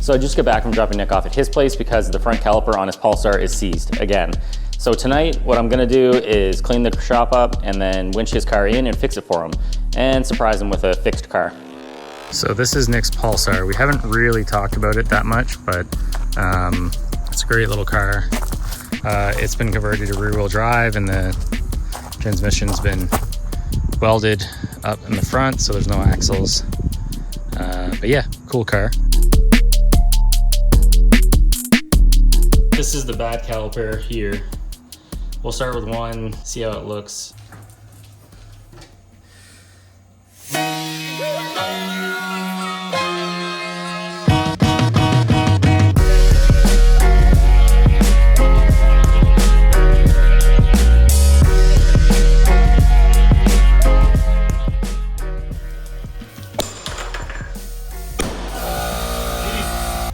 So I just got back from dropping Nick off at his place because the front caliper on his Pulsar is seized again. So tonight, what I'm gonna do is clean the shop up and then winch his car in and fix it for him and surprise him with a fixed car. So this is Nick's Pulsar. We haven't really talked about it that much, but it's a great little car. It's been converted to rear wheel drive and the transmission's been welded up in the front, so there's no axles. But yeah, cool car. This is the bad caliper here. We'll start with one, see how it looks.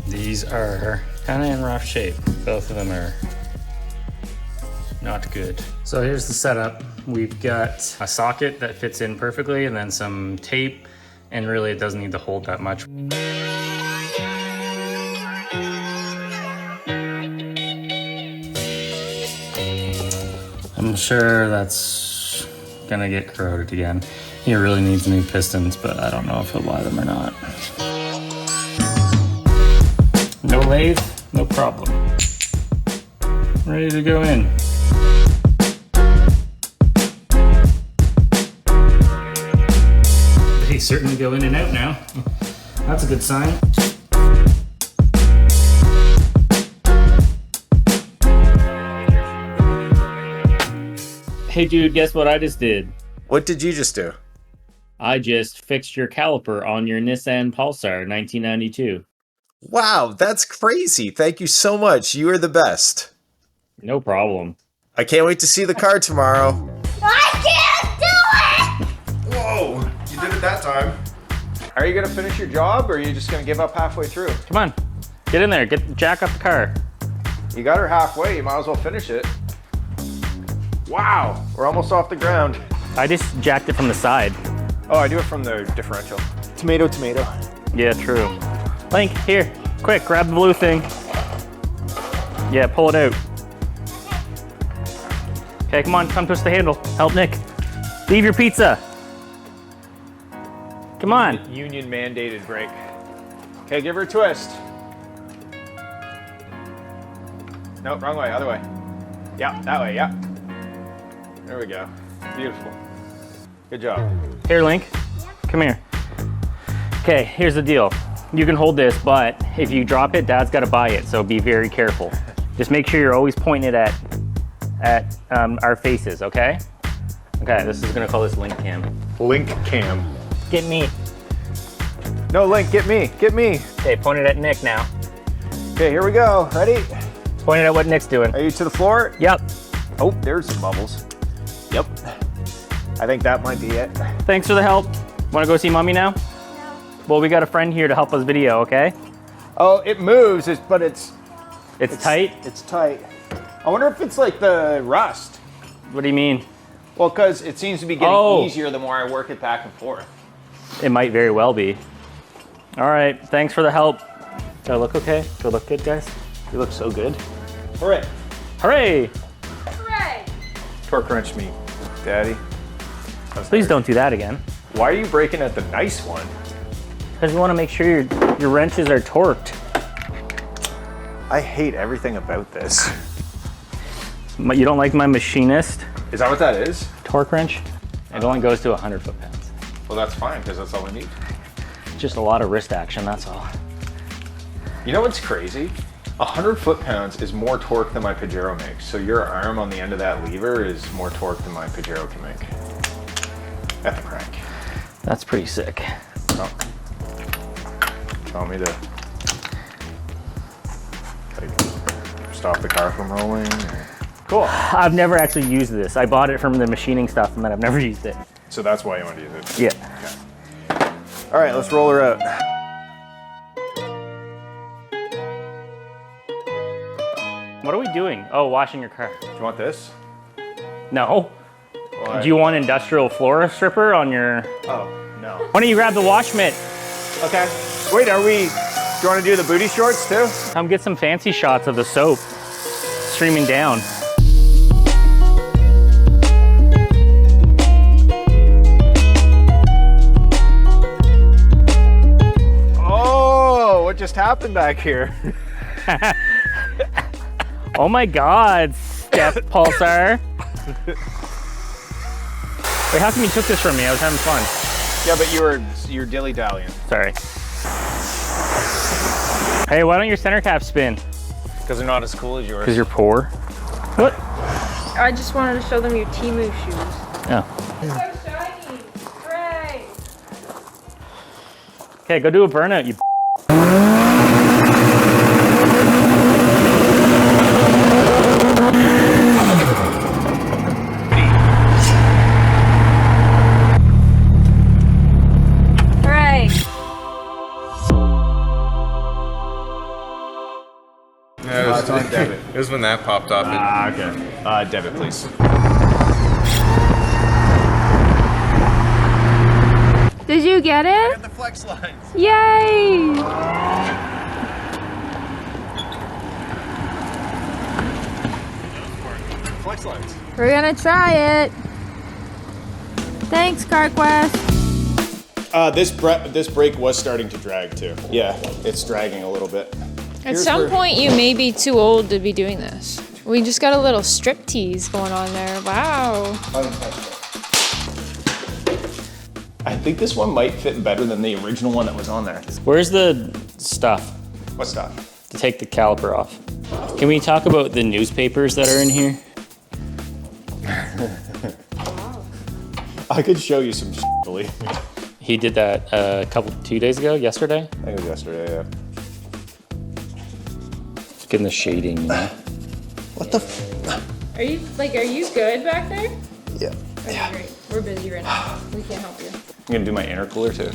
These are kind of in rough shape. Both of them are not good. So here's the setup. We've got a socket that fits in perfectly and then some tape, and really it doesn't need to hold that much. I'm sure that's gonna get corroded again. He really needs new pistons, but I don't know if he'll buy them or not. No lathe, no problem. Ready to go in. They certainly go in and out now. That's a good sign. Hey dude, guess what I just did? What did you just do? I just fixed your caliper on your Nissan Pulsar 1992. Wow, that's crazy. Thank you so much. You are the best. No problem. I can't wait to see the car tomorrow. I can't do it! Whoa, you did it that time. Are you gonna finish your job or are you just gonna give up halfway through? Come on, get in there, jack up the car. You got her halfway, you might as well finish it. Wow, we're almost off the ground. I just jacked it from the side. Oh, I do it from the differential. Tomato, tomato. Yeah, true. Link, here, quick, grab the blue thing. Yeah, pull it out. Okay, come on, come twist the handle. Help Nick. Leave your pizza. Come on. Union mandated brake. Okay, give her a twist. No, wrong way, other way. Yeah, that way, yeah. There we go. Beautiful. Good job. Here, Link, come here. Okay, here's the deal. You can hold this, but if you drop it, Dad's gotta buy it, so be very careful. Just make sure you're always pointing it at our faces, okay? Okay, this is gonna call this Link Cam. Link cam. Get me. No, Link, get me, get me. Okay, point it at Nick now. Okay, here we go. Ready? Point it at what Nick's doing. Are you to the floor? Yep. Oh, there's some bubbles. Yep. I think that might be it. Thanks for the help. Wanna go see Mommy now? No. Well, we got a friend here to help us video, okay? Oh, it moves, but It's tight? It's tight. I wonder if it's like the rust. What do you mean? Well, because it seems to be getting easier the more I work it back and forth. It might very well be. All right, thanks for the help. Do I look okay? Do I look good, guys? You look so good. Hooray. Hooray! Hooray! Torque wrench me, Daddy. Please don't do that again. Why are you breaking at the nice one? Because we want to make sure your wrenches are torqued. I hate everything about this. You don't like my machinist Is that what that is? torque wrench? It only goes to 100 foot-pounds. Well, that's fine, because that's all I need. Just a lot of wrist action, that's all. You know what's crazy? 100 foot-pounds is more torque than my Pajero makes. So your arm on the end of that lever is more torque than my Pajero can make. At the crank. That's pretty sick. Oh. Do you want me to stop the car from rolling? Or? Cool. I've never actually used this. I bought it from the machining stuff and then I've never used it. So that's why you want to use it? Yeah. Okay. All right, let's roll her out. What are we doing? Oh, washing your car. Do you want this? No. Why? Do you want industrial floor stripper on your... Oh, no. Why don't you grab the wash mitt? Okay. Wait, are we you want to do the booty shorts too? Come get some fancy shots of the soap streaming down. Oh, what just happened back here? Oh my God, Steph Pulsar. Wait, how come you took this from me? I was having fun. Yeah, but you're dilly-dallying. Sorry. Hey, why don't your center caps spin? Because they're not as cool as yours. Because you're poor. What? I just wanted to show them your Temu shoes. Oh. So shiny. Hooray. Okay, go do a burnout, you. Hooray. Yeah, it's on debit. It was when that popped up. Okay. Debit, please. Did you get it? The flex lines. Yay! Flex lines. We're gonna try it. Thanks, CarQuest. This brake was starting to drag too. Yeah, it's dragging a little bit. At some point, you may be too old to be doing this. We just got a little strip tease going on there. Wow. I think this one might fit better than the original one that was on there. Where's the stuff What stuff? to take the caliper off? Can we talk about the newspapers that are in here? I could show you some shit, believe me. He did that 2 days ago, yesterday? I think it was yesterday, yeah. Just getting the shading, you know? What the f? Are you good back there? Yeah. Okay, great. We're busy right now. We can't help you. I'm gonna do my intercooler too.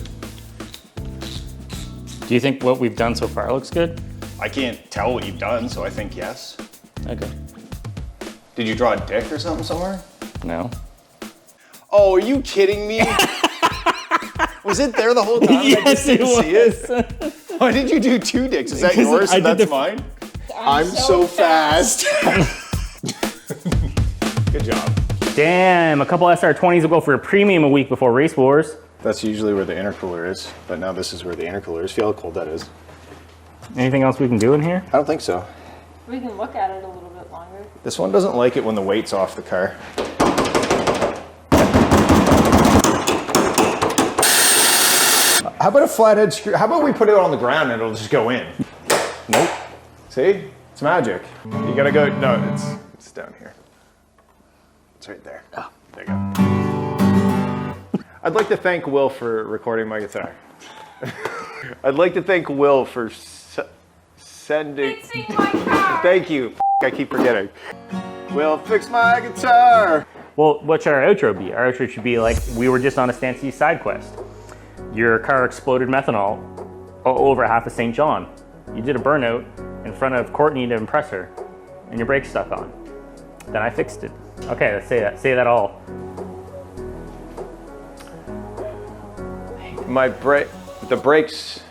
Do you think what we've done so far looks good? I can't tell what you've done, so I think yes. Okay. Did you draw a dick or something somewhere? No. Oh, are you kidding me? Was it there the whole time? Yes, I just didn't it see it. Why did you do 2 dicks? Is that Because yours I and did that's the- mine? I'm so fast. Good job. Damn, a couple SR20s will go for a premium a week before Race Wars. That's usually where the intercooler is, but now this is where the intercooler is. Feel how cold that is. Anything else we can do in here? I don't think so. We can look at it a little bit longer. This one doesn't like it when the weight's off the car. How about a flathead screw? How about we put it on the ground and it'll just go in? Nope. See? It's magic. You gotta go, no, it's down here. It's right there. Oh, there you go. I'd like to thank Will for recording my guitar. I'd like to thank Will for sending... Fixing my car! Thank you. I keep forgetting. Will fix my guitar. Well, what should our outro be? Our outro should be like, we were just on a Stancy side quest. Your car exploded methanol over half of St. John. You did a burnout in front of Courtney to impress her, and your brakes stuck on. Then I fixed it. Okay, let's say that. Say that all. The brakes